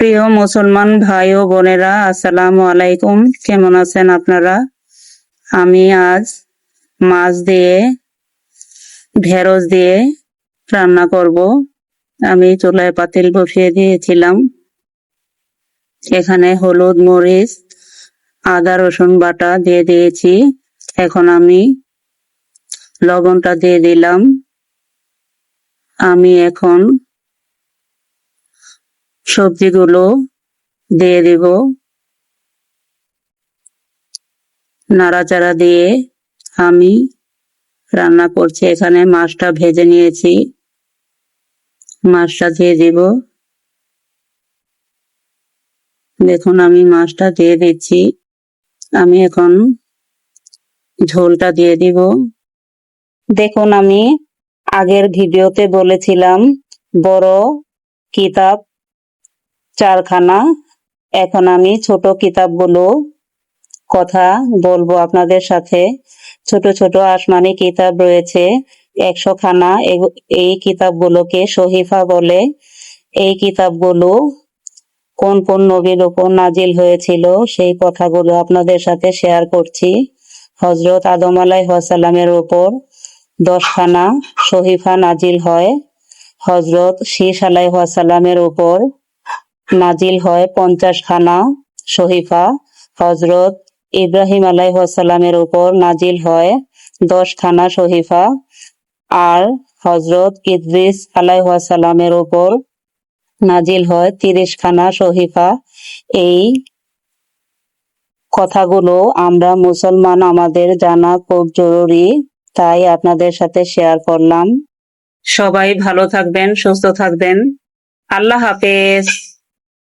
প্রিয় মুসলমান ভাই ও বোনেরা, আসসালামু আলাইকুম। কেমন আছেন আপনারা? আমি আজ মাছ দিয়ে ঢেঁড়স দিয়ে রান্না করব। আমি চুলায় পাতিল বসিয়ে দিয়েছিলাম। এখানে হলুদ, মরিচ, আদা, রসুন বাটা দিয়ে দিয়েছি। এখন আমি লবণটা দিয়ে দিলাম। আমি এখন সবজিগুলো দিয়ে দিব। নাড়াচাড়া দিয়ে আমি রান্না করছি। এখানে মাছটা ভেজে নিয়েছি, মাছটা দিয়ে দিব। দেখুন, আমি মাছটা দিয়ে দিচ্ছি। আমি এখন ঝোলটা দিয়ে দিব। দেখুন, আমি আগের ভিডিওতে বলেছিলাম বড় কিতাব 4খানা। এখন আমি ছোট কিতাবগুলো কথা বলবো আপনাদের সাথে। ছোট ছোট আসমানি কিতাব রয়েছে 100খানা। এই কিতাবগুলোকে সহিফা বলে। এই কিতাবগুলো কোন কোন নবীর উপর নাজিল হয়েছিল সেই কথাগুলো আপনাদের সাথে শেয়ার করছি। হযরত আদম আলাইহিস সালামের উপর 10খানা সহিফা নাজিল হয়। হযরত শীস আলাইহিস সালামের উপর নাজিল হয় 50খানা সহিফা। হযরত ইব্রাহিম আলাইহিস সালামের উপর নাজিল হয় 10খানা সহিফা। আর হযরত ইদ্রিস আলাইহিস সালামের উপর নাজিল হয় 30খানা সহিফা। এই কথাগুলো আমরা মুসলমান, আমাদের জানা খুব জরুরি, তাই আপনাদের সাথে শেয়ার করলাম। সবাই ভালো থাকবেন, সুস্থ থাকবেন। আল্লাহ হাফেজ।